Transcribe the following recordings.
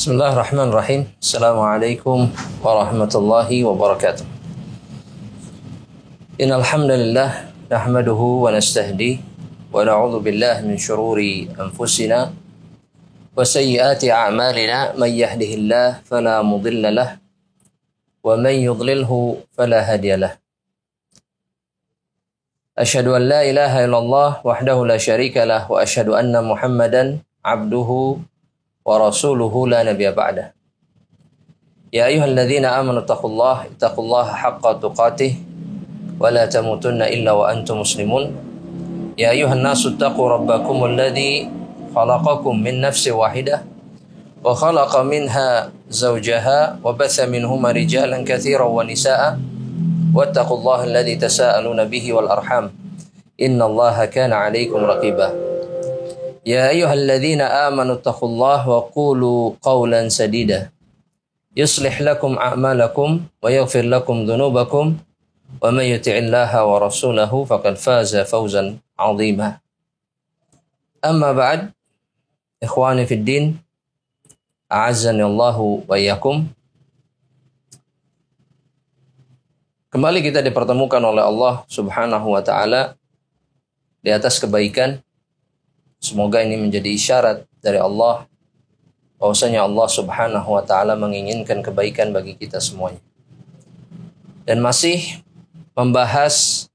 Bismillahirrahmanirrahim. Assalamualaikum warahmatullahi wabarakatuh. Innal hamdalillah nahmaduhu wa nastahdi wa na'udzu billahi min shururi anfusina wa sayyiati a'malina may yahdihillahu fala mudilla lahu wa man yudlilhu fala hadiya lahu. Asyhadu an la ilaha illallah wahdahu la syarika lah wa asyhadu anna Muhammadan abduhu wa rasuluhu la nabiyya ba'dah. Ya ayyuhalladzina amanu taqullaha haqqa tuqatih wa la tamutunna illa wa antum muslimun. Ya ayyuhan nasu taqu rabbakumul ladzi khalaqakum min nafsin wahidah wa khalaqa minha zawjaha wa batha minhuma rijalan katsiran wa nisaa'a wattaqullaha alladzi tasaaluna bihi wal arham innallaha kana 'alaikum raqiba. Ya ayyuhalladzina amanu taqullaha wa qulu qawlan sadida yuslih lakum a'malakum wa yaghfir lakum dhunubakum wa may yuti'illaha wa rasulahu faqad faza fawzan 'azima. Amma ba'd, ikhwani fid din, a'azzani Allahu wa iyyakum. Kembali kita dipertemukan oleh Allah Subhanahu wa taala di atas kebaikan. Semoga ini menjadi isyarat dari Allah bahwasanya Allah Subhanahu wa taala menginginkan kebaikan bagi kita semuanya. Dan masih membahas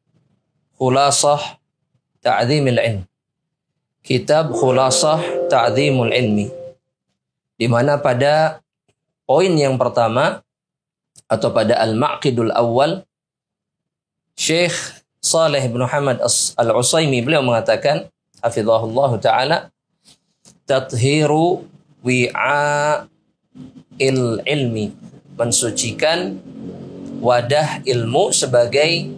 Khulasah Ta'dhimul Ilm. Kitab Khulasah Ta'dhimul Ilmi. Di mana pada poin yang pertama atau pada Al-Ma'qidul Awwal, Syekh Saleh bin Muhammad Al-Utsaimin beliau mengatakan hafizahullah ta'ala, tathiru wi'a'il ilmi, mensucikan wadah ilmu sebagai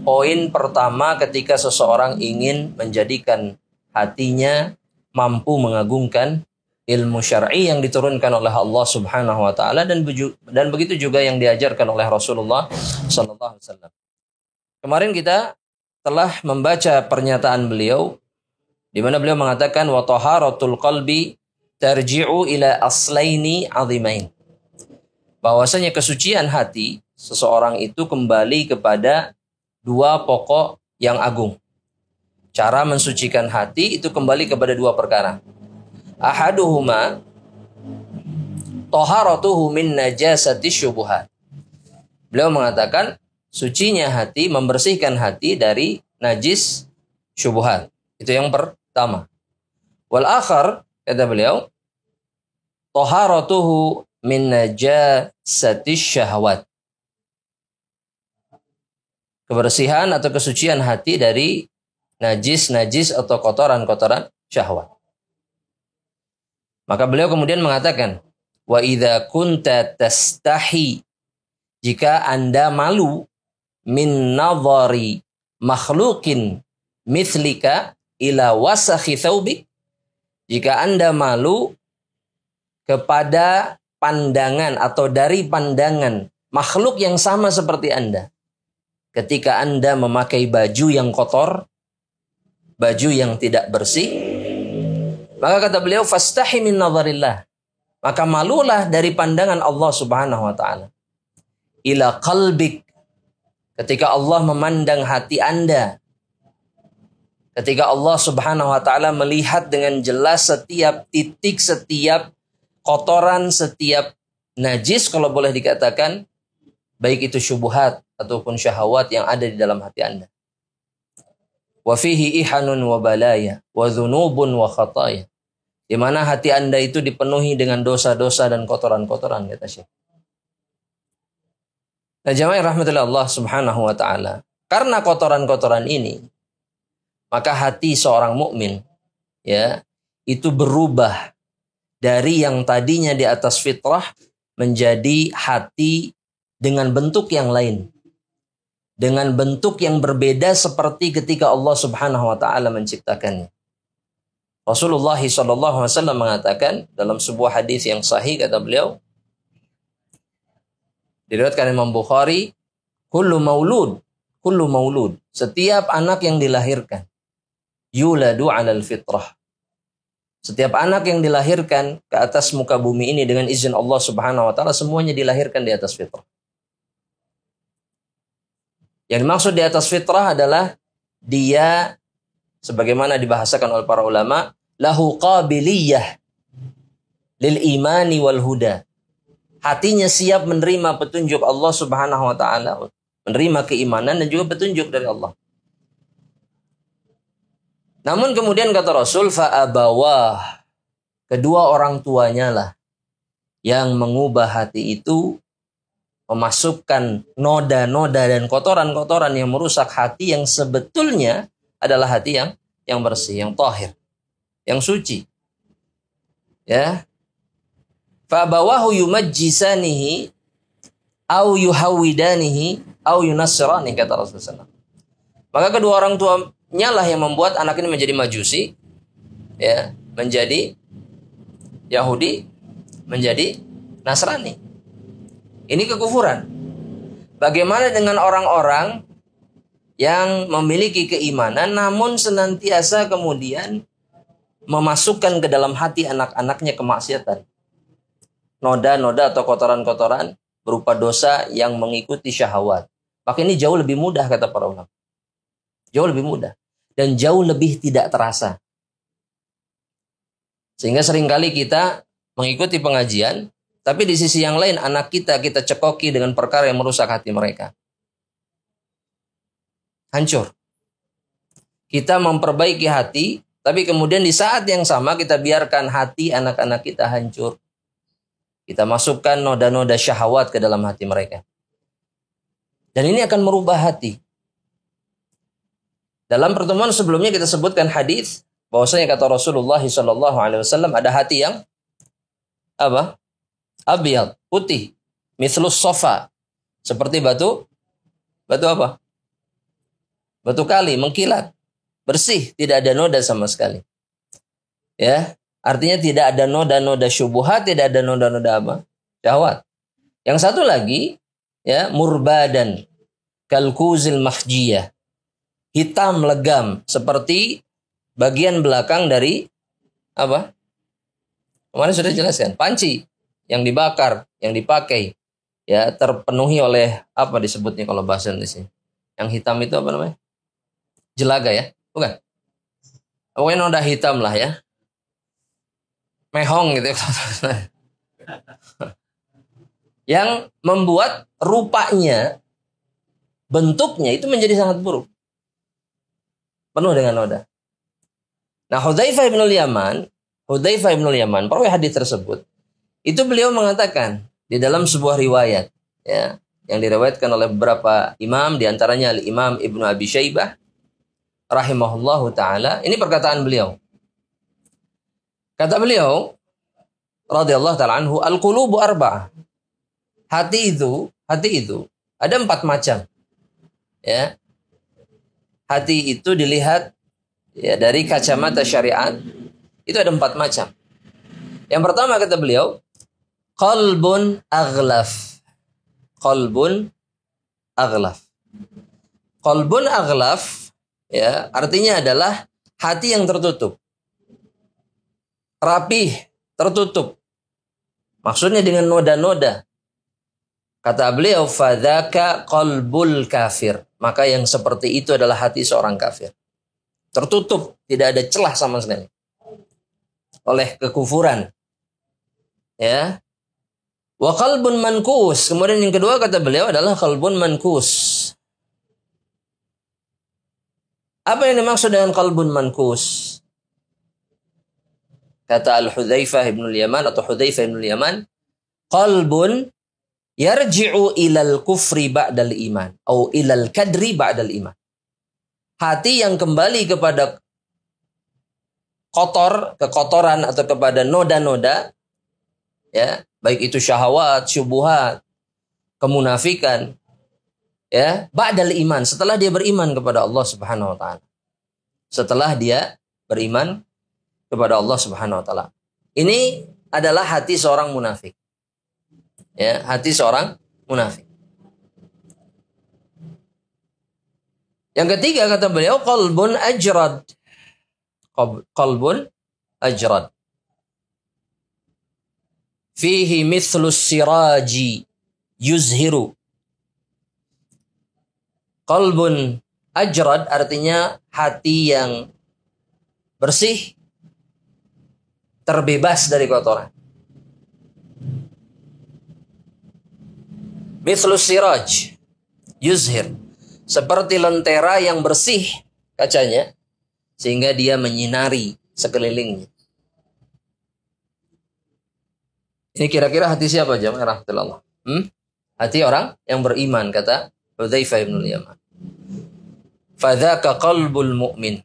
poin pertama ketika seseorang ingin menjadikan hatinya mampu mengagungkan ilmu syar'i yang diturunkan oleh Allah Subhanahu wa taala dan begitu juga yang diajarkan oleh Rasulullah sallallahu alaihi wasallam. Kemarin kita telah membaca pernyataan beliau di mana beliau mengatakan wa taharatul qalbi tarji'u ila aslaini 'azimain. Bahwasanya kesucian hati seseorang itu kembali kepada dua pokok yang agung. Cara mensucikan hati itu kembali kepada dua perkara. Ahaduhuma taharatuhu min najasati syubuhat. Beliau mengatakan sucinya hati, membersihkan hati dari najis syubhat. Itu yang pertama. Wal akhar, kata beliau, taharatuhu min najasati syahwat. Kebersihan atau kesucian hati dari najis atau kotoran-kotoran syahwat. Maka beliau kemudian mengatakan, wa idza kunta tastahi, jika Anda malu min nadhari makhluqin mithlika ila wasakhi thawbik, jika Anda malu kepada pandangan atau dari pandangan makhluk yang sama seperti Anda ketika Anda memakai baju yang kotor, baju yang tidak bersih, maka kata beliau fastahi min nadharillah, maka malulah dari pandangan Allah Subhanahu wa taala. Ila qalbik, ketika Allah memandang hati Anda, ketika Allah Subhanahu wa taala melihat dengan jelas setiap titik, setiap kotoran, setiap najis kalau boleh dikatakan, baik itu syubhat ataupun syahwat yang ada di dalam hati Anda. Wa fihi ihanun wa balaya wa dzunubun wa khataya. Di mana hati Anda itu dipenuhi dengan dosa-dosa dan kotoran-kotoran, kata Syekh. Nah, jamaah rahmatullah Allah Subhanahu wa taala, karena kotoran-kotoran ini, maka hati seorang mukmin ya itu berubah dari yang tadinya di atas fitrah menjadi hati dengan bentuk yang lain, dengan bentuk yang berbeda seperti ketika Allah Subhanahu wa taala menciptakannya. Rasulullah sallallahu alaihi wasallam mengatakan dalam sebuah hadis yang sahih, kata beliau, diriwayatkan Imam Bukhari, kullu maulud, setiap anak yang dilahirkan yuladu 'alal fitrah, Setiap anak yang dilahirkan ke atas muka bumi ini dengan izin Allah Subhanahu wa taala semuanya dilahirkan di atas fitrah. Yang dimaksud di atas fitrah adalah dia sebagaimana dibahasakan oleh para ulama, lahu qabiliyah lil imani wal huda. Hatinya siap menerima petunjuk Allah Subhanahu wa taala, menerima keimanan dan juga petunjuk dari Allah. Namun kemudian kata Rasul, fa'abawah, kedua orang tuanya lah yang mengubah hati itu, memasukkan noda-noda dan kotoran-kotoran yang merusak hati yang sebetulnya adalah hati yang bersih, yang tahir, yang suci. Ya. Fa'abawahu yumajjisanihi au yuhawidanihi au yunassirani, kata Rasulullah. Maka kedua orang tuanya lah yang membuat anak ini menjadi majusi, ya, menjadi Yahudi, menjadi Nasrani. Ini kekufuran. Bagaimana dengan orang-orang yang memiliki keimanan namun senantiasa kemudian memasukkan ke dalam hati anak-anaknya kemaksiatan? Noda-noda atau kotoran-kotoran berupa dosa yang mengikuti syahwat. Maka ini jauh lebih mudah, kata para ulama. Jauh lebih mudah. Dan jauh lebih tidak terasa. Sehingga seringkali kita mengikuti pengajian, tapi di sisi yang lain anak kita cekoki dengan perkara yang merusak hati mereka. Hancur. Kita memperbaiki hati, tapi kemudian di saat yang sama kita biarkan hati anak-anak kita hancur. Kita masukkan noda-noda syahwat ke dalam hati mereka. Dan ini akan merubah hati. Dalam pertemuan sebelumnya kita sebutkan hadis bahwasanya kata Rasulullah SAW ada hati yang apa? Abyad, putih, mithlus sofa, seperti batu apa? Batu kali, mengkilat, bersih, tidak ada noda sama sekali. Ya, artinya tidak ada noda-noda syubhat, tidak ada noda-noda apa? Syahwat. Yang satu lagi, ya, murbadan, kalkuzil mahjiyah, hitam legam seperti bagian belakang dari apa? Kemarin sudah jelaskan, panci yang dibakar, yang dipakai, ya, terpenuhi oleh apa disebutnya kalau bahasa Indonesia? Yang hitam itu apa namanya? Jelaga, ya? Bukan? Pokoknya noda hitam lah, ya. Mehong gitu. Yang membuat rupanya, bentuknya itu menjadi sangat buruk. Penuh dengan noda. Nah, Hudzaifah bin Yaman, perawi hadis tersebut, itu beliau mengatakan di dalam sebuah riwayat, ya, yang diriwayatkan oleh beberapa imam, diantaranya Imam Ibnu Abi Syaibah, rahimahullahu taala. Ini perkataan beliau. Kata beliau, radhiyallahu taala anhu, al-qulubu arba'ah. Hati itu ada 4 macam. Ya. Hati itu dilihat, ya, dari kacamata syariat, itu ada 4 macam. Yang pertama kata beliau, qalbun aghlaf. Qalbun aghlaf. Qalbun aghlaf, ya, artinya adalah hati yang tertutup. Rapih, tertutup. Maksudnya dengan noda-noda. Kata beliau, fadzaka qalbul kafir. Maka yang seperti itu adalah hati seorang kafir. Tertutup, tidak ada celah sama sekali oleh kekufuran. Ya. Wa qalbun mankus. Kemudian yang kedua kata beliau adalah qalbun mankus. Apa yang dimaksud dengan qalbun mankus? Kata Al-Hudzaifah ibn al-Yaman atau Hudzaifah ibn al-Yaman, qalbun yarji'u ilal kufri ba'dal iman atau ilal kadri ba'dal iman. Hati yang kembali kepada kekotoran atau kepada noda-noda, ya, baik itu syahwat, syubhat, kemunafikan, ya, ba'dal iman, setelah dia beriman kepada Allah Subhanahu wa taala. Setelah dia beriman kepada Allah Subhanahu wa taala. Ini adalah hati seorang munafik. Ya, hati seorang munafik. Yang ketiga kata beliau, qalbun ajrad. Qalbun ajrad. Fihi mithlus siraji yuzhiru. Qalbun ajrad artinya hati yang bersih, terbebas dari kotoran. Mithlus siraj yuzhir, seperti lentera yang bersih kacanya sehingga dia menyinari sekelilingnya. Ini kira-kira hati siapa jemaah rahmatullah? Hati orang yang beriman, kata Hudzaifah bin Yaman. Fadzaka qalbul mu'min.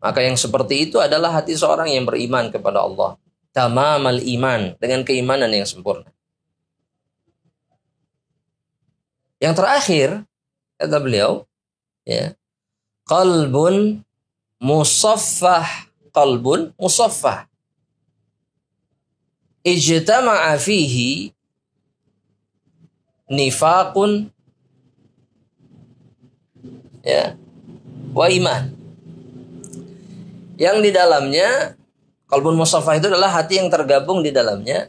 Maka yang seperti itu adalah hati seorang yang beriman kepada Allah. Tamamal iman, dengan keimanan yang sempurna. Yang terakhir, kata beliau, ya, qalbun musaffah, qalbun musaffah. Ijtama'a fihi nifaqun, ya, wa iman. Yang di dalamnya, qalbun musaffah itu adalah hati yang tergabung di dalamnya,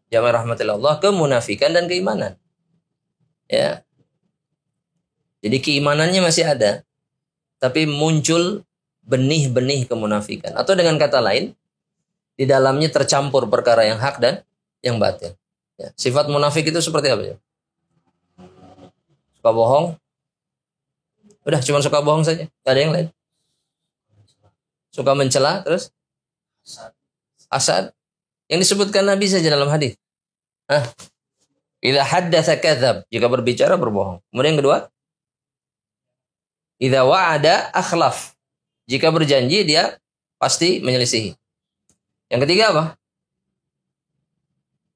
jamaah rahmatillah, kemunafikan dan keimanan. Ya. Jadi keimanannya masih ada, tapi muncul benih-benih kemunafikan. Atau dengan kata lain, di dalamnya tercampur perkara yang hak dan yang batil. Ya. Sifat munafik itu seperti apa ya? Suka bohong. Udah, cuma suka bohong saja. Gak ada yang lain. Suka mencela, terus hasad. Yang disebutkan Nabi saja dalam hadis. Idza haddatsa kadzab, jika berbicara berbohong. Kemudian yang kedua, idza wa'ada akhlaf, jika berjanji dia pasti menyelisihi. Yang ketiga apa?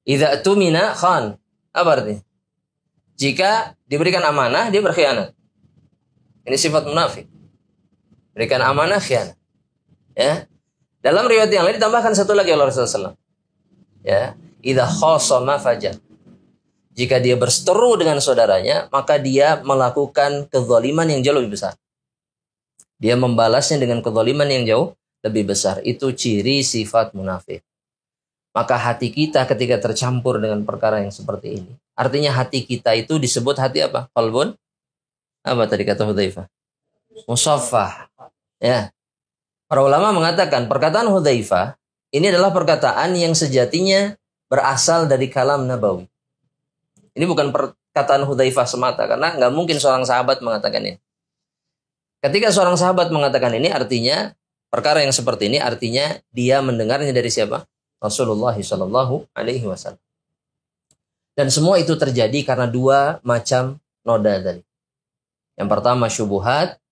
Idza tumina khan. Apa artinya? Jika diberikan amanah dia berkhianat. Ini sifat munafik. Berikan amanah khianat. Ya. Dalam riwayat yang lain ditambahkan satu lagi oleh Rasulullah SAW. Ya, idza khasama fajar. Jika dia berseteru dengan saudaranya, maka dia melakukan kezaliman yang jauh lebih besar. Dia membalasnya dengan kezaliman yang jauh lebih besar. Itu ciri sifat munafik. Maka hati kita ketika tercampur dengan perkara yang seperti ini, artinya hati kita itu disebut hati apa? Qalbun? Apa tadi kata Hudzaifah? Musaffah. Ya. Para ulama mengatakan perkataan Hudzaifah ini adalah perkataan yang sejatinya berasal dari kalam nabawi. Ini bukan perkataan Hudzaifah semata, karena nggak mungkin seorang sahabat mengatakan ini. Ketika seorang sahabat mengatakan ini, artinya perkara yang seperti ini, artinya dia mendengarnya dari siapa? Rasulullah Shallallahu Alaihi Wasallam. Dan semua itu terjadi karena dua macam noda tadi. Yang pertama syubhat,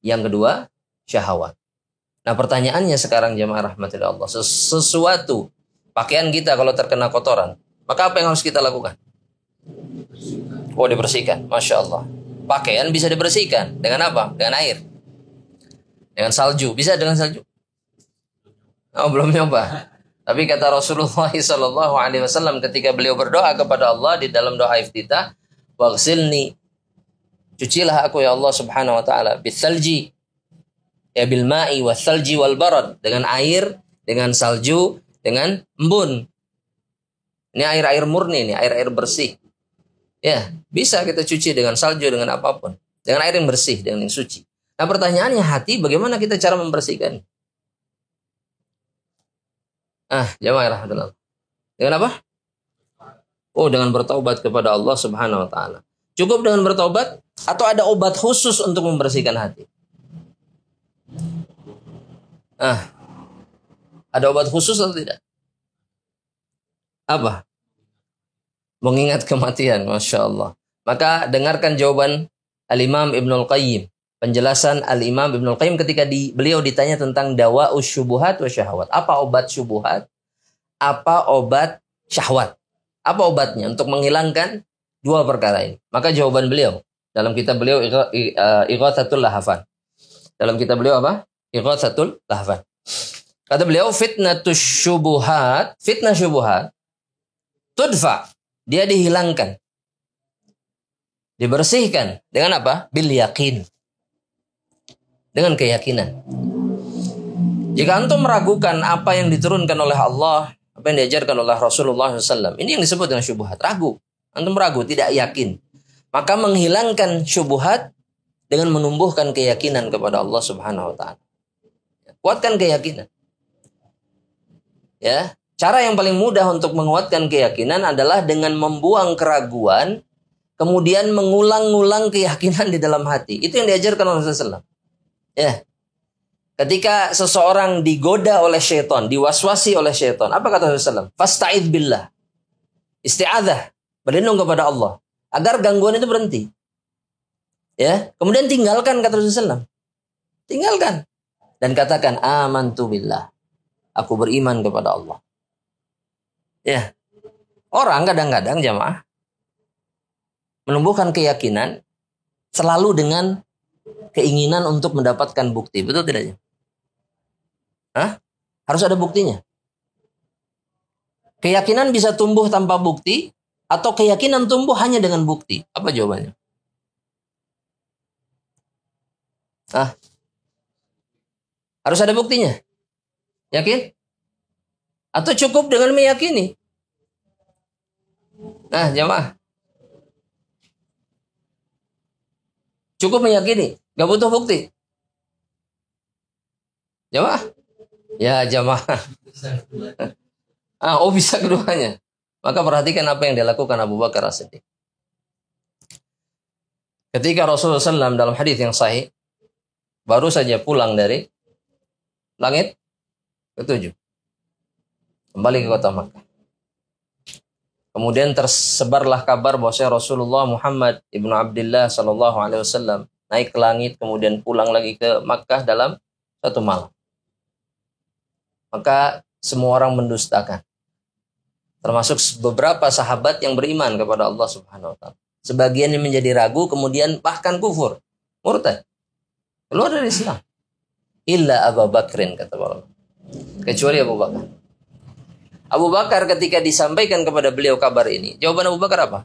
yang kedua syahwat. Nah pertanyaannya sekarang jemaah rahmatillah Allah, sesuatu pakaian kita kalau terkena kotoran, maka apa yang harus kita lakukan? Oh, dibersihkan, Masya Allah. Pakaian bisa dibersihkan dengan apa? Dengan air, dengan salju. Bisa dengan salju? Oh, belum nyoba. Tapi kata Rasulullah SAW ketika beliau berdoa kepada Allah di dalam doa iftitah, waghsilni, cucilah aku ya Allah Subhanahu Wa Taala, bisalji, ya bil ma'i wasalji wal barad, dengan air, dengan salju, dengan embun. Ini air-air murni, ini air-air bersih. Ya, bisa kita cuci dengan salju, dengan apapun, dengan air yang bersih, dengan yang suci. Nah pertanyaannya hati, bagaimana kita cara membersihkan? Jamaah rahmatullah. Dengan apa? Oh, dengan bertaubat kepada Allah Subhanahu Wa Taala. Cukup dengan bertaubat atau ada obat khusus untuk membersihkan hati? Ada obat khusus atau tidak? Apa? Mengingat kematian, Masya Allah. Maka dengarkan jawaban Al-Imam Ibnul Qayyim. Penjelasan Al-Imam Ibnul Qayyim ketika beliau ditanya tentang dawa'us syubuhat wa syahwat. Apa obat syubuhat? Apa obat syahwat? Apa obatnya untuk menghilangkan dua perkara ini? Maka jawaban beliau dalam kitab beliau Ighatsatul Lahafan. Dalam kitab beliau apa? Ighatsatul Lahafan. Kata beliau, fitnah syubuhat tudfa, dia dihilangkan, dibersihkan dengan apa? Bil yakin, dengan keyakinan. Jika antum meragukan apa yang diturunkan oleh Allah, apa yang diajarkan oleh Rasulullah SAW, ini yang disebut dengan syubhat. Ragu. Antum ragu, tidak yakin. Maka menghilangkan syubhat dengan menumbuhkan keyakinan kepada Allah Subhanahu wa taala. Kuatkan keyakinan. Ya, cara yang paling mudah untuk menguatkan keyakinan adalah dengan membuang keraguan, kemudian mengulang-ulang keyakinan di dalam hati. Itu yang diajarkan oleh Rasulullah. Ya. Ketika seseorang digoda oleh syaitan, diwaswasi oleh syaitan, apa kata Rasulullah? Fasta'idz billah. Isti'adzah, berlindung kepada Allah agar gangguan itu berhenti. Ya, kemudian tinggalkan kata Rasulullah. Tinggalkan dan katakan amantu billah. Aku beriman kepada Allah. Ya. Orang kadang-kadang jamaah menumbuhkan keyakinan selalu dengan keinginan untuk mendapatkan bukti. Betul tidak? Hah? Harus ada buktinya. Keyakinan bisa tumbuh tanpa bukti atau keyakinan tumbuh hanya dengan bukti. Apa jawabannya? Hah? Harus ada buktinya. Yakin? Atau cukup dengan meyakini? Nah, jamaah. Cukup meyakini, gak butuh bukti. Jamaah? Ya, jamaah. Bisa keduanya. Maka perhatikan apa yang dilakukan Abu Bakar As-Siddiq. Ketika Rasulullah SAW dalam hadis yang sahih, baru saja pulang dari langit ke-7. Kembali ke kota Makkah. Kemudian tersebarlah kabar bahwa Rasulullah Muhammad ibnu Abdullah sallallahu alaihi wasallam naik ke langit kemudian pulang lagi ke Makkah dalam satu malam. Maka semua orang mendustakan. Termasuk beberapa sahabat yang beriman kepada Allah Subhanahu wa taala. Sebagian yang menjadi ragu kemudian bahkan kufur, murtad. Keluar dari Islam. Illa Abu Bakrin kata Allah. Kecuali Abu Bakar. Abu Bakar ketika disampaikan kepada beliau kabar ini, jawaban Abu Bakar apa?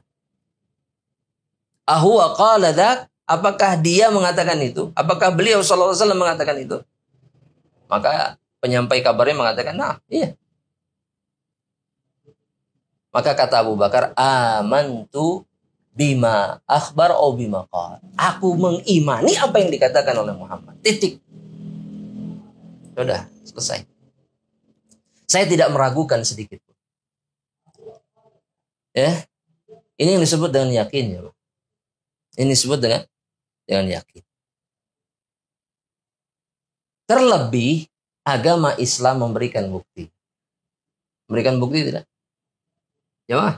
Ahuwa qala dzak? Apakah dia mengatakan itu? Apakah beliau sallallahu alaihi wasallam mengatakan itu? Maka penyampai kabarnya mengatakan, "Nah, iya." Maka kata Abu Bakar, "Amantu bima akhbar au bima qala." Aku mengimani apa yang dikatakan oleh Muhammad. Titik. Sudah, selesai. Saya tidak meragukan sedikit pun. Ya. Ini yang disebut dengan yakin ya, Pak. Ini disebut dengan yakin. Terlebih agama Islam memberikan bukti. Memberikan bukti tidak? Ya,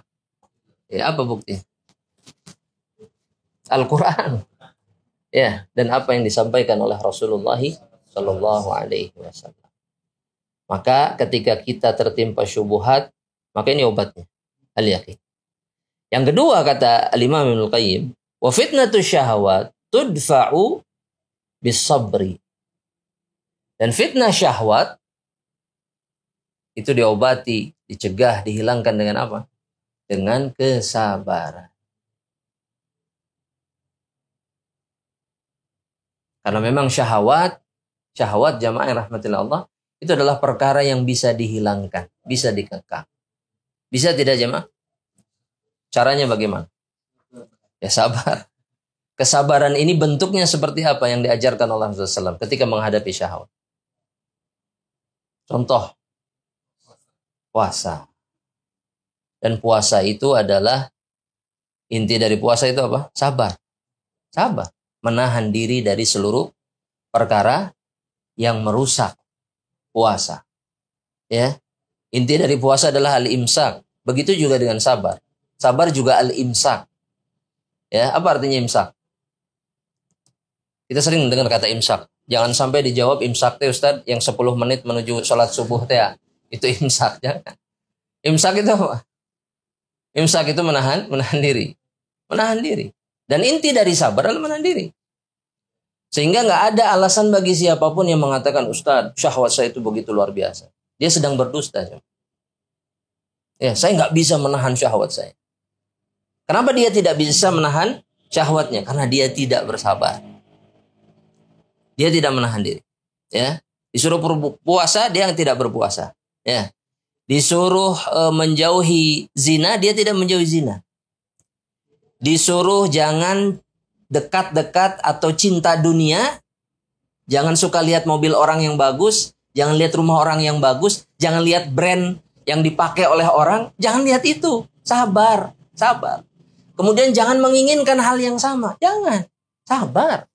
ya apa bukti? Al-Quran. Ya, dan apa yang disampaikan oleh Rasulullah Sallallahu Alaihi Wasallam. Maka ketika kita tertimpa syubhat, maka ini obatnya, al-yakin. Yang kedua kata Al-Imam Ibnu Qayyim, wa fitnatu syahwat tudfa'u bis-sabri. Dan fitnah syahwat itu diobati, dicegah, dihilangkan dengan apa? Dengan kesabaran. Karena memang syahwat jamaah yang rahmatillah Allah, itu adalah perkara yang bisa dihilangkan, bisa dikekang. Bisa tidak jemaah? Caranya bagaimana? Ya sabar. Kesabaran ini bentuknya seperti apa yang diajarkan oleh Rasulullah SAW ketika menghadapi syahwat. Contoh, puasa. Dan puasa itu adalah, inti dari puasa itu apa? Sabar. Sabar. Menahan diri dari seluruh perkara yang merusak puasa. Ya. Inti dari puasa adalah al-imsak. Begitu juga dengan sabar. Sabar juga al-imsak. Ya, apa artinya imsak? Kita sering mendengar kata imsak. Jangan sampai dijawab imsak teh Ustaz yang 10 menit menuju sholat subuh teh. Itu imsak, jangan. Imsak itu apa? Imsak itu menahan diri. Menahan diri. Dan inti dari sabar adalah menahan diri. Sehingga nggak ada alasan bagi siapapun yang mengatakan, Ustaz, syahwat saya itu begitu luar biasa. Dia sedang berdusta. Ya, saya nggak bisa menahan syahwat saya. Kenapa dia tidak bisa menahan syahwatnya? Karena dia tidak bersabar. Dia tidak menahan diri. Ya, Disuruh berpuasa, dia yang tidak berpuasa. Ya. Disuruh menjauhi zina, dia tidak menjauhi zina. Disuruh jangan dekat-dekat atau cinta dunia, jangan suka lihat mobil orang yang bagus, jangan lihat rumah orang yang bagus, jangan lihat brand yang dipakai oleh orang, jangan lihat itu. Sabar, sabar. Kemudian jangan menginginkan hal yang sama, jangan. Sabar.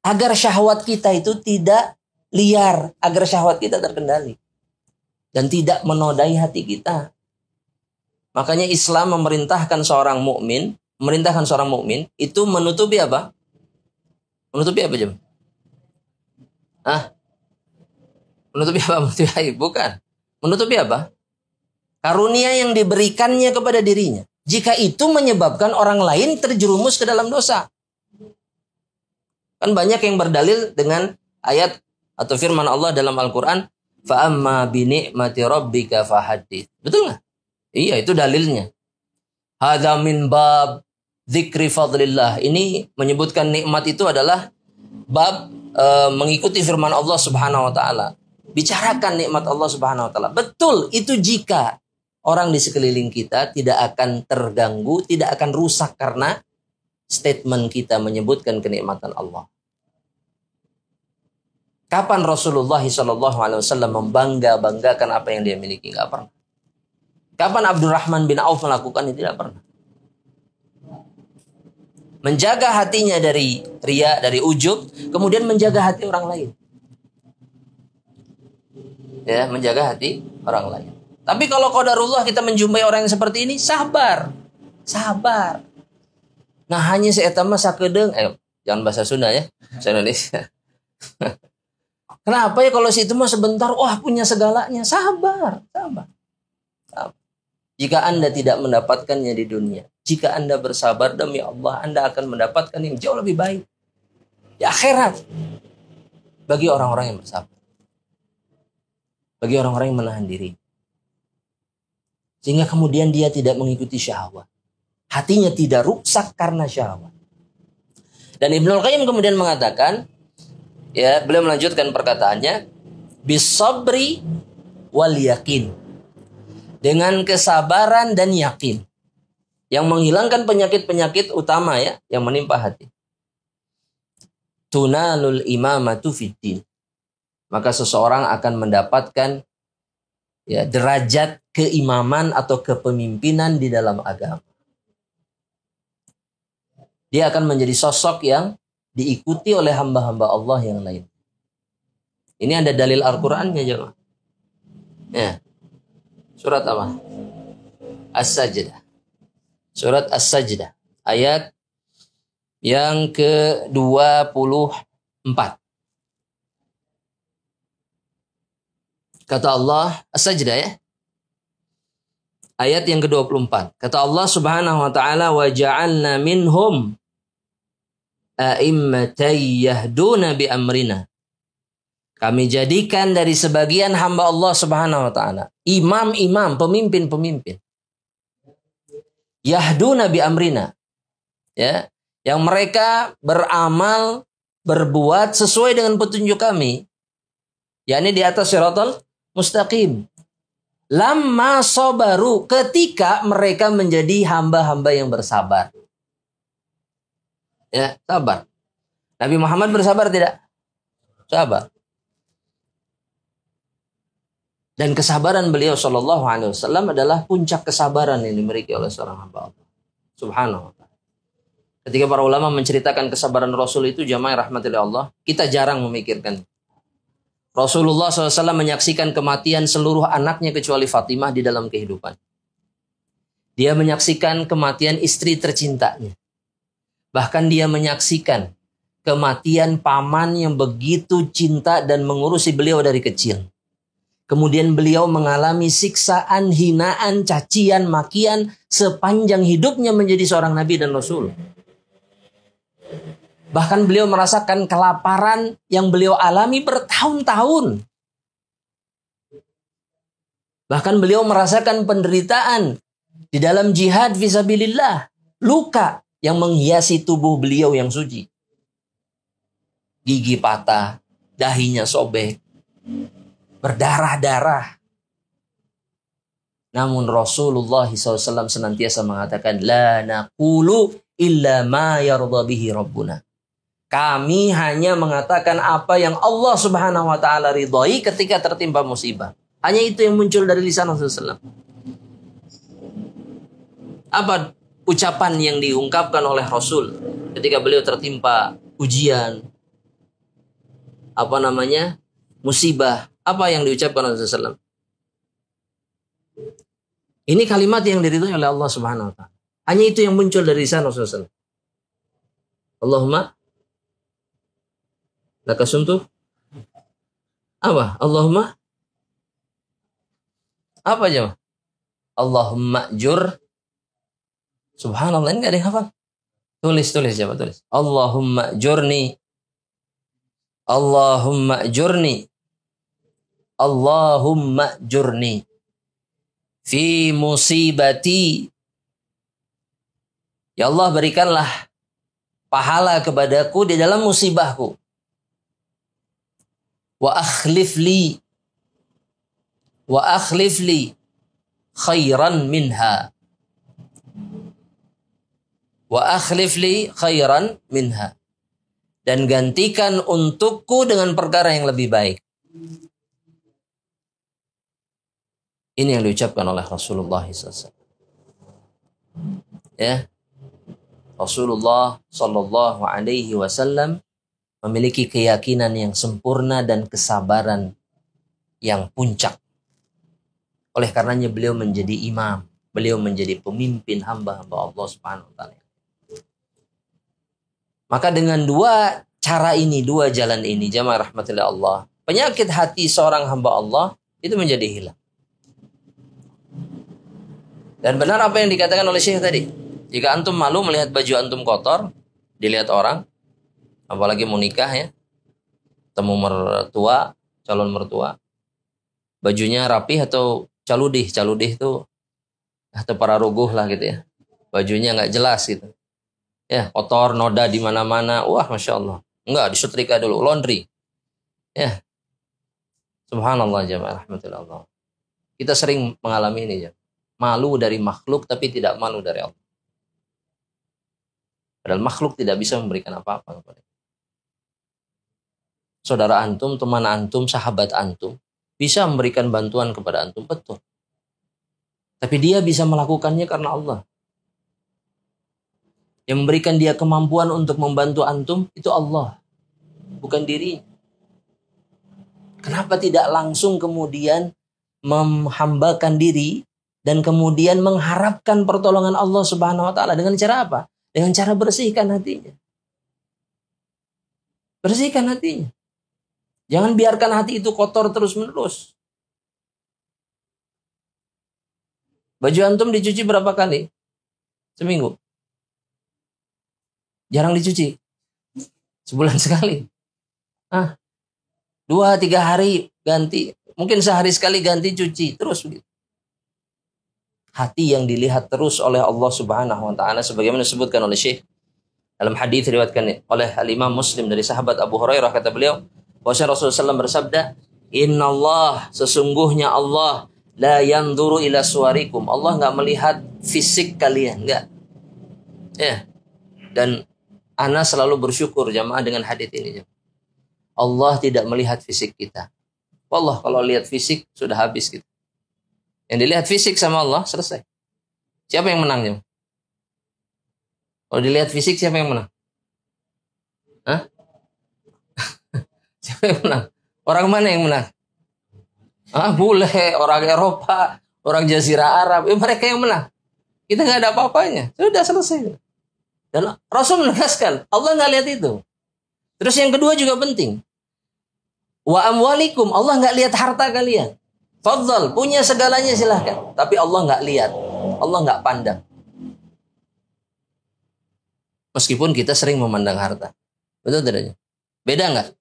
Agar syahwat kita itu tidak liar, agar syahwat kita terkendali dan tidak menodai hati kita. Makanya Islam memerintahkan seorang mukmin itu menutupi apa? Menutupi apa, Jam? Menutupi apa? Menutupi aib? Bukan. Menutupi apa? Karunia yang diberikannya kepada dirinya. Jika itu menyebabkan orang lain terjerumus ke dalam dosa. Kan banyak yang berdalil dengan ayat atau firman Allah dalam Al-Quran, فَأَمَّا بِنِعْمَةِ رَبِّكَ فَحَدِّثْ. Betul nggak? Iya, itu dalilnya. Hadza min bab dzikri fadlillah. Ini menyebutkan nikmat itu adalah bab mengikuti firman Allah Subhanahu wa taala. Bicarakan nikmat Allah Subhanahu wa taala. Betul, itu jika orang di sekeliling kita tidak akan terganggu, tidak akan rusak karena statement kita menyebutkan kenikmatan Allah. Kapan Rasulullah SAW membanggakan apa yang dia miliki? Nggak pernah. Kapan Abdurrahman bin Auf melakukannya? Tidak pernah. Menjaga hatinya dari riya, dari ujub, kemudian menjaga hati orang lain. Ya, menjaga hati orang lain. Tapi kalau qadarullah kita menjumpai orang yang seperti ini, sabar. Sabar. Nah, hanya seeta mah sakedeung, jangan bahasa Sunda ya, bahasa Indonesia. Kenapa ya kalau si itu mah sebentar, wah punya segalanya. Sabar, sabar. Sabar. Jika Anda tidak mendapatkannya di dunia, jika Anda bersabar demi Allah, Anda akan mendapatkan yang jauh lebih baik di akhirat. Bagi orang-orang yang bersabar. Bagi orang-orang yang menahan diri. Sehingga kemudian dia tidak mengikuti syahwat. Hatinya tidak rusak karena syahwat. Dan Ibnul Qayyim kemudian mengatakan, ya, beliau melanjutkan perkataannya, bisabri wal yakin. Dengan kesabaran dan yakin. Yang menghilangkan penyakit-penyakit utama ya, yang menimpa hati. Tunalul imamatu fiddin. Maka seseorang akan mendapatkan ya, derajat keimaman atau kepemimpinan di dalam agama. Dia akan menjadi sosok yang diikuti oleh hamba-hamba Allah yang lain. Ini ada dalil Al-Qur'annya, jemaah. Ya. Surat apa? As-Sajdah. Surat As-Sajdah. Ayat yang ke-24. Kata Allah, As-Sajdah ya. Ayat yang ke-24. Kata Allah Subhanahu wa taala, "Wa ja'alna minhum a'immatan yahduna bi amrina." Kami jadikan dari sebagian hamba Allah Subhanahu wa taala imam-imam, pemimpin-pemimpin. Yahduna bi amrina. Ya, yang mereka beramal, berbuat sesuai dengan petunjuk kami. yakni di atas siratal mustaqim. Lamma sabaru, ketika mereka menjadi hamba-hamba yang bersabar. Ya, sabar. Nabi Muhammad bersabar tidak? Sabar. Dan kesabaran beliau sallallahu alaihi wasallam adalah puncak kesabaran yang dimiliki oleh seorang hamba Allah. Subhanahu wa ta'ala. Ketika para ulama menceritakan kesabaran Rasul itu, jamaah rahmatillah Allah, kita jarang memikirkan. Rasulullah SAW menyaksikan kematian seluruh anaknya kecuali Fatimah di dalam kehidupan. Dia menyaksikan kematian istri tercintanya. Bahkan dia menyaksikan kematian paman yang begitu cinta dan mengurusi beliau dari kecil. Kemudian beliau mengalami siksaan, hinaan, cacian, makian sepanjang hidupnya menjadi seorang nabi dan rasul. Bahkan beliau merasakan kelaparan yang beliau alami bertahun-tahun. Bahkan beliau merasakan penderitaan di dalam jihad fisabilillah. Luka yang menghiasi tubuh beliau yang suci. Gigi patah, dahinya sobek, berdarah-darah. Namun Rasulullah SAW senantiasa mengatakan, la naqulu illa ma yarda bihi Rabbuna. Kami hanya mengatakan apa yang Allah Subhanahu wa taala ridhoi ketika tertimpa musibah. Hanya itu yang muncul dari lisan Rasulullah SAW. Apa ucapan yang diungkapkan oleh Rasul ketika beliau tertimpa ujian, musibah? Apa yang diucapkan oleh Rasulullah SAW? Ini kalimat yang diridhoi oleh Allah Subhanahu wa taala. Hanya itu yang muncul dari lisan Rasulullah SAW. Allahumma lakasuntuh. Apa? Allahumma apa aja? Allahumma jur. Subhanallah, ini enggak ada yang hafal. Tulis coba tulis. Allahumma jurni. Allahumma jurni. Allahumma jurni fi musibati. Ya Allah, berikanlah pahala kepadaku di dalam musibahku. Wa akhlif li khairan minha. Wa akhlif li khairan minha. Dan gantikan untukku dengan perkara yang lebih baik. Ini yang diucapkan oleh Rasulullah SAW. Ya, Rasulullah Sallallahu Alaihi Wasallam memiliki keyakinan yang sempurna dan kesabaran yang puncak. Oleh karenanya beliau menjadi imam, beliau menjadi pemimpin hamba-hamba Allah Subhanahu wa taala. Maka dengan dua cara ini, dua jalan ini, jamaah rahmatillah Allah, penyakit hati seorang hamba Allah itu menjadi hilang. Dan benar apa yang dikatakan oleh Syekh tadi. Jika antum malu melihat baju antum kotor, dilihat orang, apalagi mau nikah ya, temu mertua, calon mertua, bajunya rapih atau caludih itu atau pararuguh lah gitu ya, bajunya nggak jelas gitu, ya kotor, noda di mana-mana, wah masya Allah, nggak disetrika dulu, laundry, ya, subhanallah jamaah rahmatullah. Kita sering mengalami ini ya, malu dari makhluk tapi tidak malu dari Allah. Padahal makhluk tidak bisa memberikan apa-apa kepada kita. Saudara antum, teman antum, sahabat antum bisa memberikan bantuan kepada antum, betul. Tapi dia bisa melakukannya karena Allah. Yang memberikan dia kemampuan untuk membantu antum itu Allah, bukan dirinya. Kenapa tidak langsung kemudian menghambakan diri dan kemudian mengharapkan pertolongan Allah Subhanahu wa taala dengan cara apa? Dengan cara bersihkan hatinya. Bersihkan hatinya. Jangan biarkan hati itu kotor terus-menerus. Baju antum dicuci berapa kali? Seminggu. Jarang dicuci. Sebulan sekali. 2-3 hari ganti. Mungkin sehari sekali ganti cuci. Terus begitu. Hati yang dilihat terus oleh Allah Subhanahu wa taala sebagaimana disebutkan oleh Syekh dalam hadis diriwayatkan oleh Al-Imam Muslim dari sahabat Abu Hurairah, kata beliau bahwa Rasulullah SAW bersabda, "Innallah, sesungguhnya Allah la yanzuru ila suwarikum." Allah enggak melihat fisik kalian, enggak. Ya. Dan ana selalu bersyukur jamaah dengan hadis ini. Allah tidak melihat fisik kita. Wallah, kalau lihat fisik sudah habis gitu. Yang dilihat fisik sama Allah, selesai. Siapa yang menang, Jam? Kalau dilihat fisik, siapa yang menang? Hah? Siapa yang menang? Orang mana yang menang? Bule, orang Eropa, orang Jazirah Arab. Mereka yang menang. Kita nggak ada apa-apanya. Sudah selesai. Dan Rasul menegaskan, Allah nggak lihat itu. Terus yang kedua juga penting. Wa amwalikum, Allah nggak lihat harta kalian. Fadhal, punya segalanya silahkan. Tapi Allah nggak lihat. Allah nggak pandang. Meskipun kita sering memandang harta. Betul tidak? Beda nggak?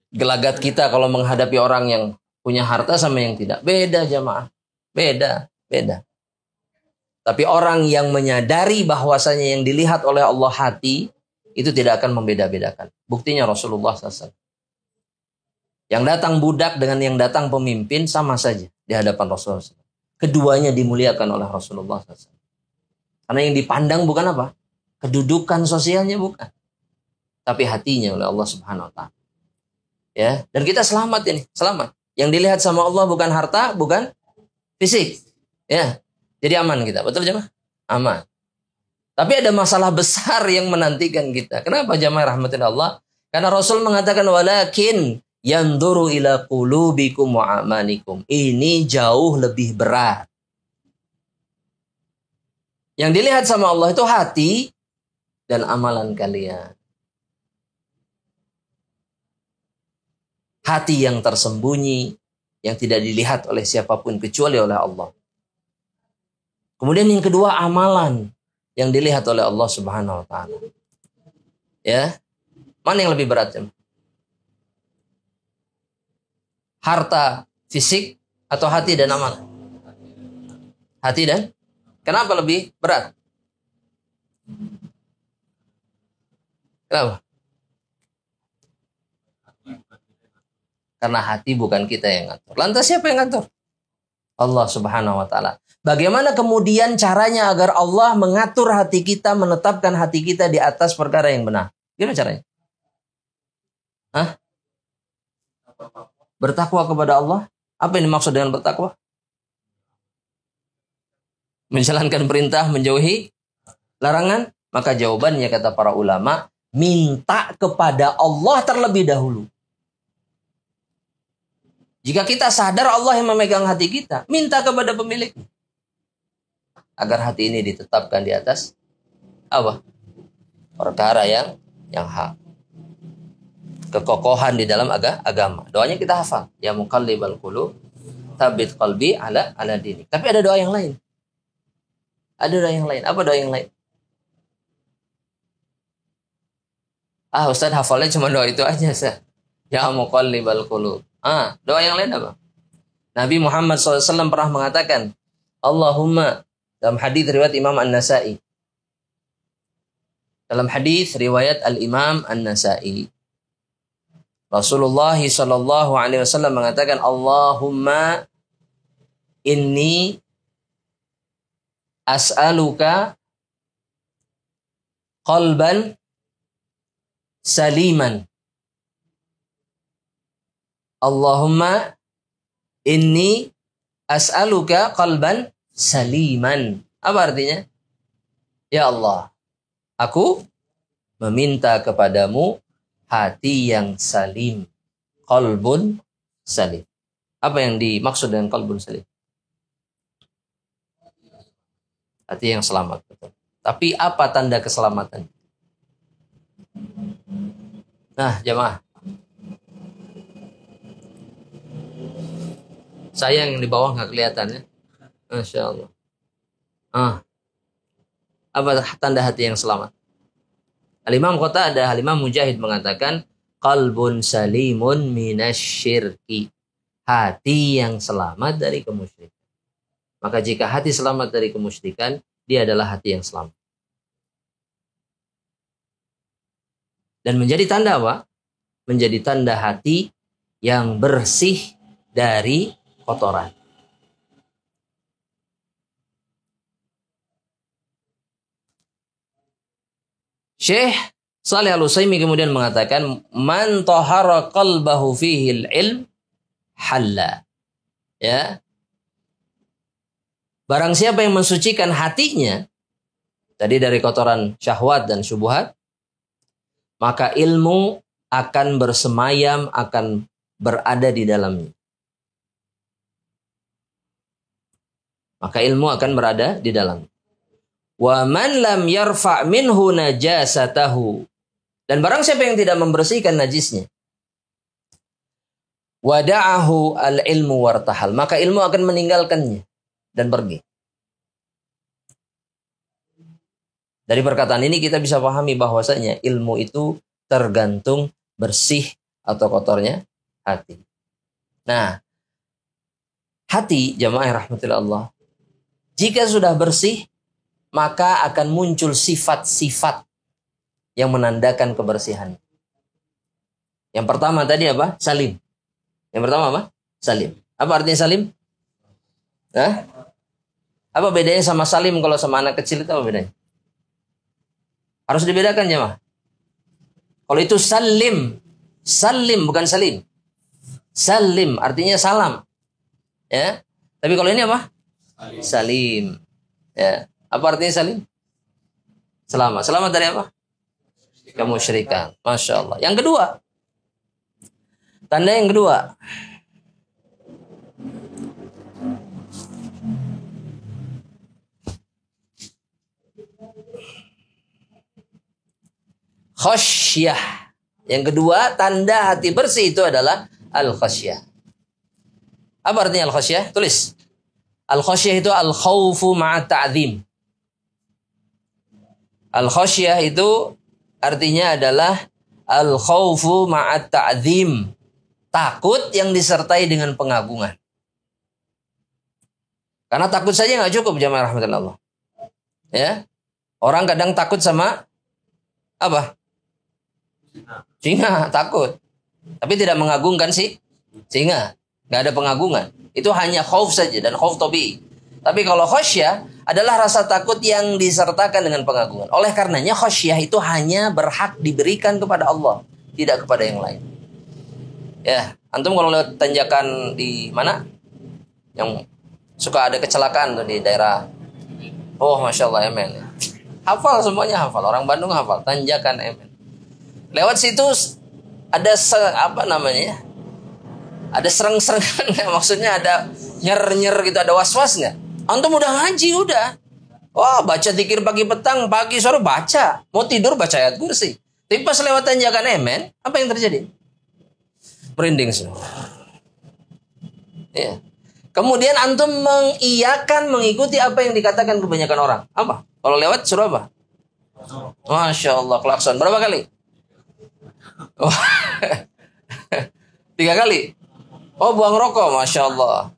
Gelagat kita kalau menghadapi orang yang punya harta sama yang tidak. Beda jamaah. Beda. Tapi orang yang menyadari bahwasanya yang dilihat oleh Allah hati, itu tidak akan membeda-bedakan. Buktinya Rasulullah SAW. Yang datang budak dengan yang datang pemimpin sama saja di hadapan Rasulullah SAW. Keduanya dimuliakan oleh Rasulullah SAW. Karena yang dipandang bukan apa? Kedudukan sosialnya bukan. Tapi hatinya oleh Allah Subhanahu wa taala. Ya, dan kita selamat ini, selamat. Yang dilihat sama Allah bukan harta, bukan fisik. Ya. Jadi aman kita. Betul jemaah? Aman. Tapi ada masalah besar yang menantikan kita. Kenapa jemaah rahmatin Allah? Karena Rasul mengatakan walakin yanduru ila qulubikum wa amanikum. Ini jauh lebih berat. Yang dilihat sama Allah itu hati dan amalan kalian. Hati yang tersembunyi, yang tidak dilihat oleh siapapun kecuali oleh Allah. Kemudian yang kedua, amalan yang dilihat oleh Allah Subhanahu wa taala. Ya. Mana yang lebih berat, jemaah? Harta fisik atau hati dan amalan? Hati dan? Kenapa lebih berat? Kenapa? Karena hati bukan kita yang ngatur. Lantas siapa yang ngatur? Allah Subhanahu wa taala. Bagaimana kemudian caranya agar Allah mengatur hati kita, menetapkan hati kita di atas perkara yang benar? Gimana caranya? Hah? Bertakwa kepada Allah? Apa yang dimaksud dengan bertakwa? Menjalankan perintah, menjauhi larangan? Maka jawabannya kata para ulama, minta kepada Allah terlebih dahulu. Jika kita sadar Allah yang memegang hati kita, minta kepada pemiliknya. Agar hati ini ditetapkan di atas apa? Perkara yang hak. Kekokohan di dalam agama. Doanya kita hafal. Ya muqallibal qulub, tsabbit qalbi ala dinik. Tapi ada doa yang lain. Ada doa yang lain. Apa doa yang lain? Ustaz hafalnya cuma doa itu aja, Ustaz. Ya muqallibal qulub. Doa yang lain apa? Nabi Muhammad SAW pernah mengatakan, Allahumma, dalam hadis riwayat Imam An-Nasai. Dalam hadis riwayat Al-Imam An-Nasai. Rasulullah SAW mengatakan, Allahumma inni as'aluka qalban saliman. Allahumma inni as'aluka qalban saliman. Apa artinya? Ya Allah, aku meminta kepadamu hati yang salim. Qalbun salim. Apa yang dimaksud dengan qalbun salim? Hati yang selamat. Betul. Tapi apa tanda keselamatan? Nah, jemaah. Saya yang di bawah nggak kelihatan ya. Masya Allah. Apa tanda hati yang selamat? Al-Imam Qatadah, Al-Imam Mujahid mengatakan, qalbun salimun minasyirki. Hati yang selamat dari kemusyrikan. Maka jika hati selamat dari kemusyrikan, dia adalah hati yang selamat. Dan menjadi tanda apa? Menjadi tanda hati yang bersih dari kotoran. Syekh Shalih Al-Utsaimin kemudian mengatakan, man tahara qalbahu fihi al-ilm halla. Ya. Barang siapa yang mensucikan hatinya tadi dari kotoran syahwat dan syubhat, maka ilmu akan bersemayam, akan berada di dalamnya. Maka ilmu akan berada di dalam. Wa man lam yarfa' minhu najasatahu. Dan barang siapa yang tidak membersihkan najisnya, wada'ahu al-ilmu wartahal. Maka ilmu akan meninggalkannya dan pergi. Dari perkataan ini kita bisa pahami bahwasanya ilmu itu tergantung bersih atau kotornya hati. Nah, hati jamaah rahmatillah Allah, jika sudah bersih, maka akan muncul sifat-sifat yang menandakan kebersihan. Yang pertama tadi apa? Salim. Yang pertama apa? Salim. Apa artinya salim? Hah? Apa bedanya sama salim kalau sama anak kecil itu apa bedanya? Harus dibedakan jemaah. Kalau itu salim, salim bukan salim. Salim artinya salam. Ya. Tapi kalau ini apa? Salim. Ya. Apa artinya salim? Selamat. Selamat dari apa? Kemusyrikan. Masya Allah. Yang kedua. Tanda yang kedua. Khasyah. Yang kedua, tanda hati bersih itu adalah al-khasyah. Apa artinya al-khasyah? Tulis. Al-khasyah itu al-khawfu ma'a ta'zim. Al-khasyah itu artinya adalah al-khawfu ma'a ta'zim. Takut yang disertai dengan pengagungan. Karena takut saja nggak cukup jamaah rahmatullah. Ya. Orang kadang takut sama apa? Singa, takut. Tapi tidak mengagungkan si singa. Nggak ada pengagungan. Itu hanya khauf saja dan khauf tabii. Tapi kalau khasyah adalah rasa takut yang disertakan dengan pengagungan. Oleh karenanya khasyah itu hanya berhak diberikan kepada Allah, tidak kepada yang lain. Ya, antum kalau lihat tanjakan di mana? Yang suka ada kecelakaan tuh di daerah. Oh, Masya Allah, MN. Hafal semuanya, hafal. Orang Bandung hafal. Tanjakan MN. Lewat situ ada apa namanya? Ada sereng-serengan nggak? Maksudnya ada nyer-nyer gitu, ada was-was nggak? Antum udah ngaji udah. Wah, baca zikir pagi petang, pagi sore baca. Mau tidur baca ayat kursi. Tapi pas lewat tanjakan MN, apa yang terjadi? Merinding semua. Ya. Kemudian antum mengiyakan, mengikuti apa yang dikatakan kebanyakan orang. Apa? Kalau lewat suruh apa? Masya Allah, klakson. Berapa kali? Oh. 3 kali. Oh, buang rokok, Masya Allah.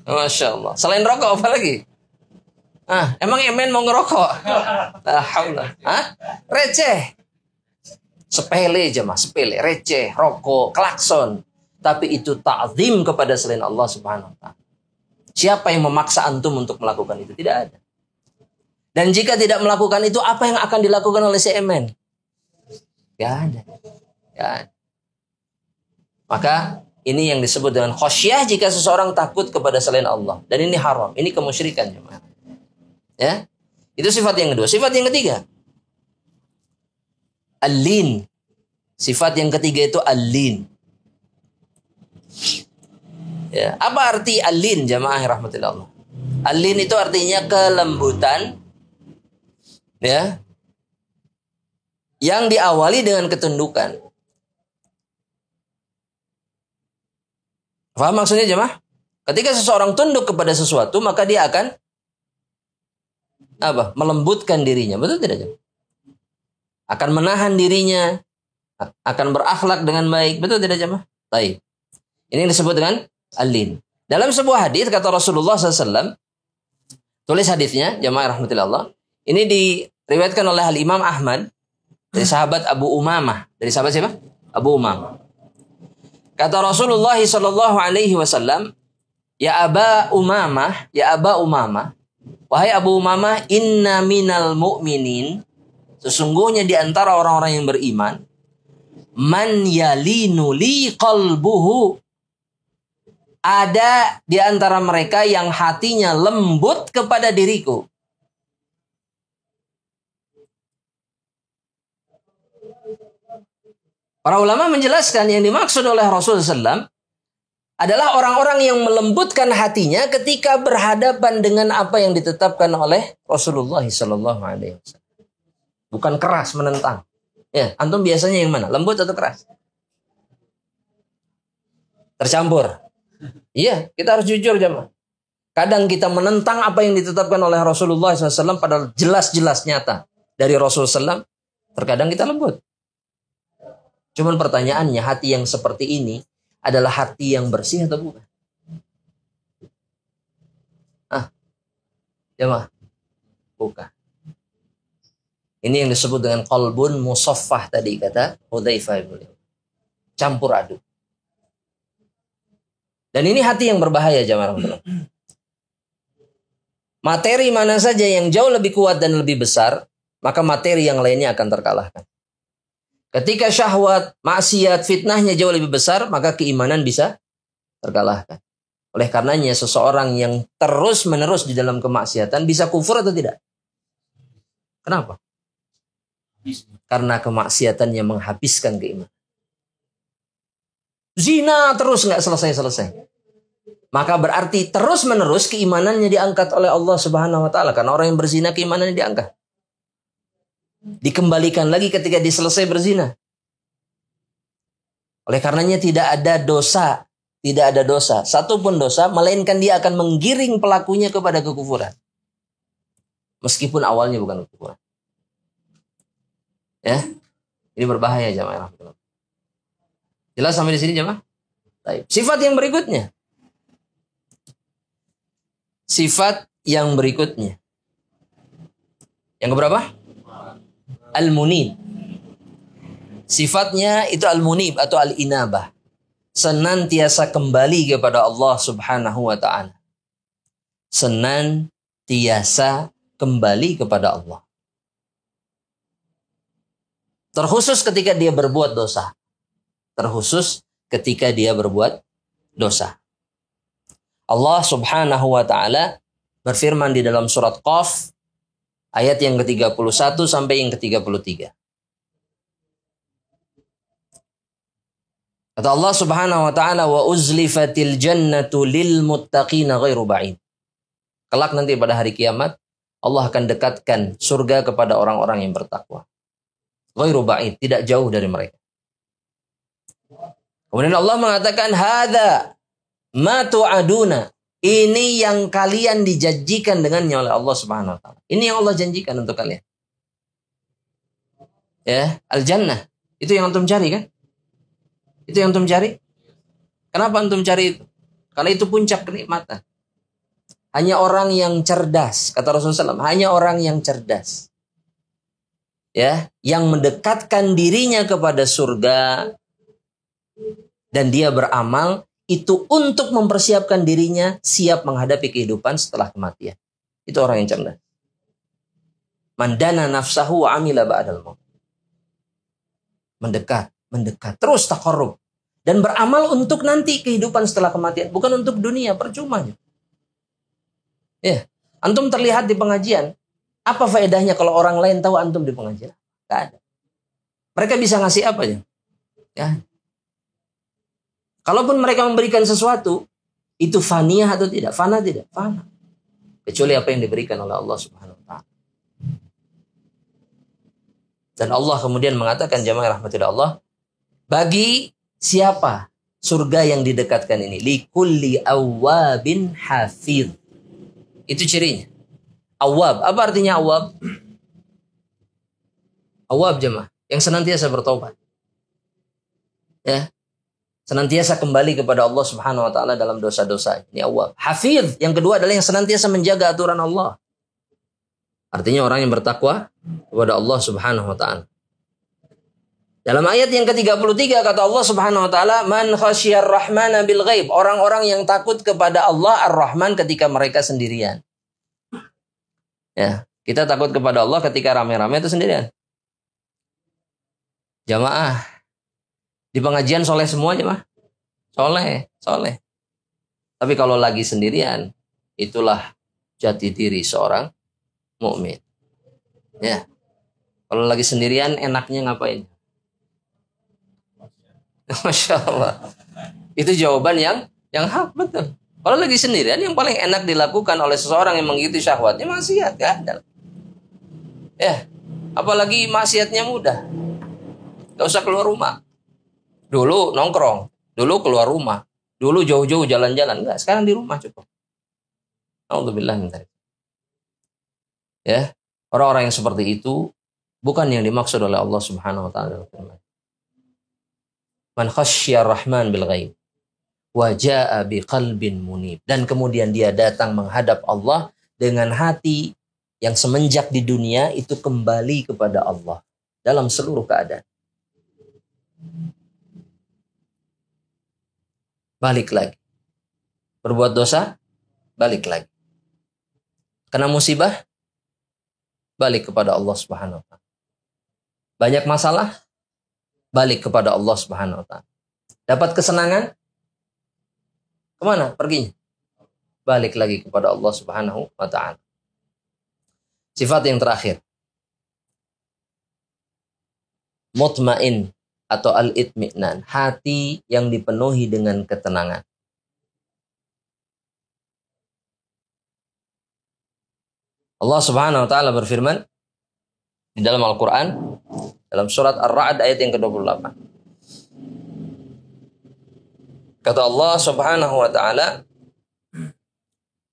Masya Allah. Selain rokok apa lagi? Emang emen mau ngerokok? Receh. Sepele aja mas, sepele, receh, rokok, klakson. Tapi itu ta'zim kepada selain Allah Subhanahu wa ta'ala. Siapa yang memaksa antum untuk melakukan itu? Tidak ada. Dan jika tidak melakukan itu, apa yang akan dilakukan oleh si emen? Gak ada. Gak ada. Maka ini yang disebut dengan khosyah jika seseorang takut kepada selain Allah. Dan ini haram. Ini kemusyrikan. Ya, itu sifat yang kedua. Sifat yang ketiga. Al-lin. Sifat yang ketiga itu al-lin. Ya, apa arti al-lin jamaah rahmatillah? Al-lin itu artinya kelembutan. Ya. Yang diawali dengan ketundukan. Faham maksudnya jemaah? Ketika seseorang tunduk kepada sesuatu, maka dia akan apa? Melembutkan dirinya. Betul tidak jemaah? Akan menahan dirinya, akan berakhlak dengan baik. Betul tidak jemaah? Baik. Ini yang disebut dengan al-lin. Dalam sebuah hadis kata Rasulullah SAW, tulis hadisnya jemaah rahmatillah. Ini diriwayatkan oleh Al-Imam Ahmad dari sahabat Abu Umamah. Dari sahabat siapa? Abu Umamah. Kata Rasulullah sallallahu alaihi wasallam, "Ya Aba Umamah, ya Aba Umamah, wahai Abu Umamah, inna minal mu'minin, sesungguhnya di antara orang-orang yang beriman, man yalinu li qalbuhu, ada di antara mereka yang hatinya lembut kepada diriku." Para ulama menjelaskan yang dimaksud oleh Rasulullah SAW adalah orang-orang yang melembutkan hatinya ketika berhadapan dengan apa yang ditetapkan oleh Rasulullah SAW. Bukan keras menentang. Ya, antum biasanya yang mana? Lembut atau keras? Tercampur. Iya, kita harus jujur jemaah. Kadang kita menentang apa yang ditetapkan oleh Rasulullah SAW padahal jelas-jelas nyata dari Rasulullah SAW. Terkadang kita lembut. Cuman pertanyaannya, hati yang seperti ini adalah hati yang bersih atau bukan? Jemaah, bukan. Ini yang disebut dengan qalbun musaffah tadi kata Hudzaifah bin Yaman. Campur aduk. Dan ini hati yang berbahaya jamaah. Materi mana saja yang jauh lebih kuat dan lebih besar, maka materi yang lainnya akan terkalahkan. Ketika syahwat, maksiat, fitnahnya jauh lebih besar, maka keimanan bisa terkalahkan. Oleh karenanya seseorang yang terus-menerus di dalam kemaksiatan bisa kufur atau tidak? Kenapa? Karena kemaksiatannya menghabiskan keimanan. Zina terus nggak selesai-selesai. Maka berarti terus-menerus keimanannya diangkat oleh Allah Subhanahu wa taala. Karena orang yang berzina keimanannya diangkat. Dikembalikan lagi ketika dia selesai berzina. Oleh karenanya tidak ada dosa, satupun dosa, melainkan dia akan menggiring pelakunya kepada kekufuran. Meskipun awalnya bukan kekufuran. Ya, ini berbahaya jamaah. Jelas sampai di sini jamaah? Baik. Sifat yang berikutnya. Yang keberapa? Al-Munib. Sifatnya itu Al-Munib atau Al-Inabah. Senantiasa kembali kepada Allah Subhanahu wa ta'ala. Senantiasa kembali kepada Allah. Terkhusus ketika dia berbuat dosa. Allah Subhanahu wa ta'ala berfirman di dalam surat Qaf ayat yang ke-31 sampai yang ke-33. Kata Allah Subhanahu wa ta'ala, wa uzlifatil jannatu lil muttaqina ghairu ba'id. Kelak nanti pada hari kiamat Allah akan dekatkan surga kepada orang-orang yang bertakwa. Ghairu ba'id, tidak jauh dari mereka. Kemudian Allah mengatakan, hadza ma tu'aduna. Ini yang kalian dijanjikan dengannya oleh Allah Subhanahu wa taala. Ini yang Allah janjikan untuk kalian. Ya, al-jannah. Itu yang antum cari kan? Itu yang antum cari? Kenapa antum cari itu? Karena itu puncak kenikmatan. Hanya orang yang cerdas, kata Rasulullah SAW, hanya orang yang cerdas. Ya, yang mendekatkan dirinya kepada surga dan dia beramal itu untuk mempersiapkan dirinya siap menghadapi kehidupan setelah kematian. Itu orang yang cerdas. Mandana nafsahu wa amila ba'dal maut. Mendekat, terus taqarrub dan beramal untuk nanti kehidupan setelah kematian, bukan untuk dunia, percuma. Ya, antum terlihat di pengajian. Apa faedahnya kalau orang lain tahu antum di pengajian? Gak ada. Mereka bisa ngasih apa ya? Ya. Kalaupun mereka memberikan sesuatu, itu faniyah atau tidak? Fana tidak? Fana. Kecuali apa yang diberikan oleh Allah Subhanahu wa ta'ala. Dan Allah kemudian mengatakan, jamaah rahmatillah Allah, bagi siapa surga yang didekatkan ini? Likulli awwabin hafidh. Itu cirinya. Awwab. Apa artinya awwab? Awwab jemaah. Yang senantiasa bertobat. Ya. Senantiasa kembali kepada Allah Subhanahu wa ta'ala dalam dosa-dosa. Ini awwab. Hafidh. Yang kedua adalah yang senantiasa menjaga aturan Allah. Artinya orang yang bertakwa kepada Allah Subhanahu wa ta'ala. Dalam ayat yang ke-33 kata Allah Subhanahu wa ta'ala, man khasyiyar rahmana bil ghaib. Orang-orang yang takut kepada Allah Ar-Rahman ketika mereka sendirian. Ya, kita takut kepada Allah ketika rame-rame itu sendirian. Jamaah di pengajian soleh semua jemaah. Soleh. Tapi kalau lagi sendirian, itulah jati diri seorang mukmin. Ya. Kalau lagi sendirian enaknya ngapain? Masya Allah. Itu jawaban yang hak, betul. Kalau lagi sendirian yang paling enak dilakukan oleh seseorang yang mengikuti syahwatnya maksiat, gak ada. Ya. Apalagi maksiatnya mudah. Gak usah keluar rumah. Dulu nongkrong, dulu keluar rumah, dulu jauh-jauh jalan-jalan. Enggak, sekarang di rumah cukup. Alhamdulillah. Ya, orang-orang yang seperti itu bukan yang dimaksud oleh Allah Subhanahu wa taala. Man khasyiyar rahman bil ghaib wa jaa biqalbin munib. Dan kemudian dia datang menghadap Allah dengan hati yang semenjak di dunia itu kembali kepada Allah dalam seluruh keadaan. Balik lagi. Berbuat dosa, balik lagi. Kena musibah, balik kepada Allah Subhanahu wa taala. Banyak masalah, balik kepada Allah Subhanahu wa taala. Dapat kesenangan, kemana perginya? Balik lagi kepada Allah Subhanahu wa taala. Sifat yang terakhir, mutmain atau al-itminan, hati yang dipenuhi dengan ketenangan. Allah Subhanahu wa taala berfirman di dalam Al-Qur'an dalam surat Ar-Ra'd ayat yang ke-28. Kata Allah Subhanahu wa taala,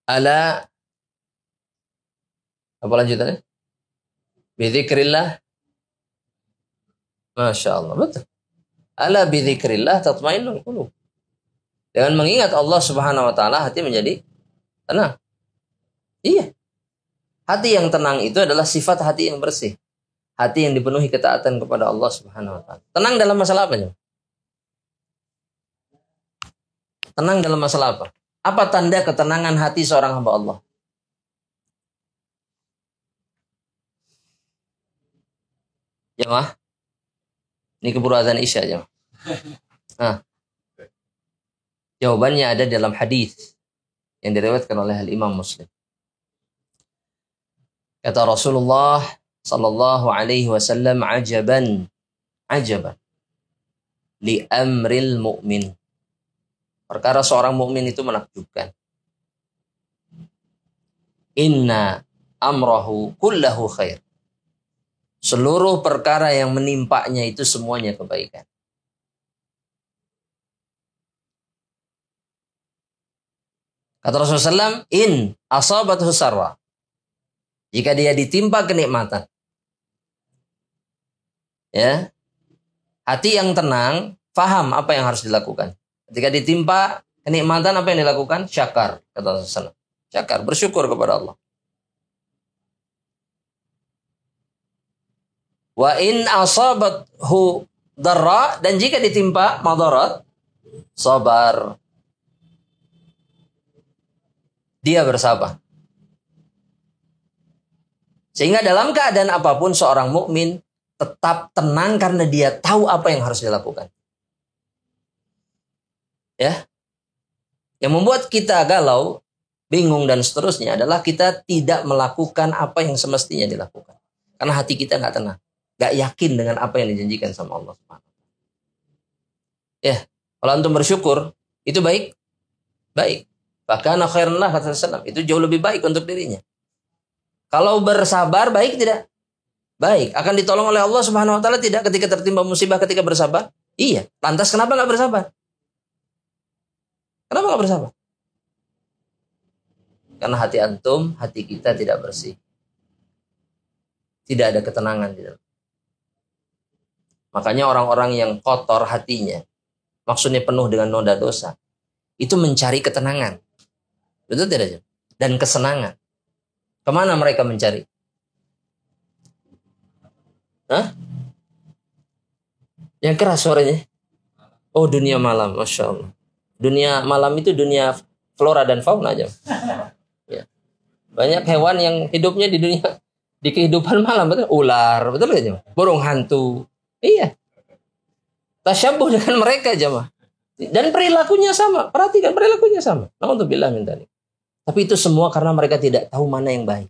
ala, apa lanjutannya? Bidzikrillah. Masya Allah, betul. Ala bidzikrillah tatmainnul qulub. Dengan mengingat Allah Subhanahu wa taala hati menjadi tenang. Iya. Hati yang tenang itu adalah sifat hati yang bersih. Hati yang dipenuhi ketaatan kepada Allah Subhanahu wa taala. Tenang dalam masalah apa? Tenang dalam masalah apa? Apa tanda ketenangan hati seorang hamba Allah? Jemaah, ini keburu azan Isya, jemaah. Nah, jawabannya ada dalam hadis yang diriwayatkan oleh Imam Muslim. Kata Rasulullah sallallahu alaihi wasallam, ajaban li amril mu'min. Perkara seorang mukmin itu menakjubkan. Inna amrahu kullahu khair. Seluruh perkara yang menimpanya itu semuanya kebaikan. Kata Rasulullah SAW, in asabathu sarra. Jika dia ditimpa kenikmatan. Ya. Hati yang tenang, faham apa yang harus dilakukan. Ketika ditimpa kenikmatan, apa yang dilakukan? Syakar, kata Rasulullah SAW. Syakar, bersyukur kepada Allah. Wa in asabathu darra, dan jika ditimpa madarat, sabar. Dia bersabar. Sehingga dalam keadaan apapun seorang mukmin tetap tenang karena dia tahu apa yang harus dilakukan. Ya. Yang membuat kita galau, bingung dan seterusnya adalah kita tidak melakukan apa yang semestinya dilakukan. Karena hati kita nggak tenang. Gak yakin dengan apa yang dijanjikan sama Allah Subhanahu wa taala. Ya, kalau antum bersyukur, itu baik. Baik. Bahkan khairan lah kata Rasulullah, itu jauh lebih baik untuk dirinya. Kalau bersabar, baik tidak? Baik. Akan ditolong oleh Allah Subhanahu wa taala tidak ketika tertimpa musibah ketika bersabar? Iya. Lantas kenapa nggak bersabar? Kenapa nggak bersabar? Karena hati antum, hati kita tidak bersih. Tidak ada ketenangan di dalam. Makanya orang-orang yang kotor hatinya, maksudnya penuh dengan noda dosa, itu mencari ketenangan. Betul tidak? Dan kesenangan. Kemana mereka mencari? Hah? Yang keras suaranya. Oh, dunia malam, Masya Allah. Dunia malam itu dunia flora dan fauna aja. Ya. Banyak hewan yang hidupnya di dunia, di kehidupan malam, betul? Ular, betul tidak? Burung hantu. Iya. Tasyabuh dengan mereka jemaah. Dan perilakunya sama. Perhatikan perilakunya sama. Na'udzubillah min dzalik. Tapi itu semua karena mereka tidak tahu mana yang baik.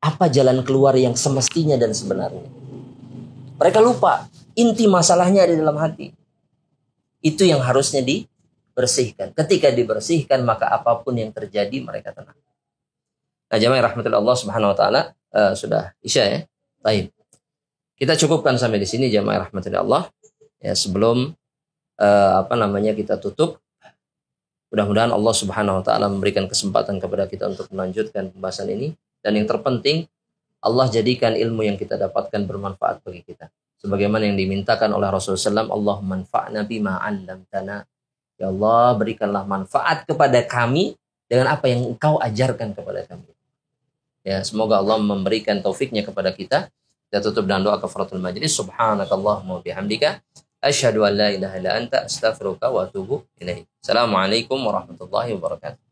Apa jalan keluar yang semestinya dan sebenarnya. Mereka lupa. Inti masalahnya ada di dalam hati. Itu yang harusnya dibersihkan. Ketika dibersihkan, maka apapun yang terjadi mereka tenang. Nah, jemaah rahmatullah Allah Subhanahu wa taala, sudah Isya ya. Baik. Kita cukupkan sampai di sini jemaah rahmatullah Allah. Ya, sebelum kita tutup, mudah-mudahan Allah Subhanahu wa taala memberikan kesempatan kepada kita untuk melanjutkan pembahasan ini, dan yang terpenting Allah jadikan ilmu yang kita dapatkan bermanfaat bagi kita. Sebagaimana yang dimintakan oleh Rasulullah SAW, Allah manfa'na bima 'allamtana. Ya Allah, berikanlah manfaat kepada kami dengan apa yang Engkau ajarkan kepada kami. Ya, semoga Allah memberikan taufiknya kepada kita. Kita tutup dengan doa kafaratul majlis. Subhanakallahumma bihamdika Asyhadu an la ilaha illa anta astaghfiruka wa atubu ilaik. Assalamualaikum warahmatullahi wabarakatuh.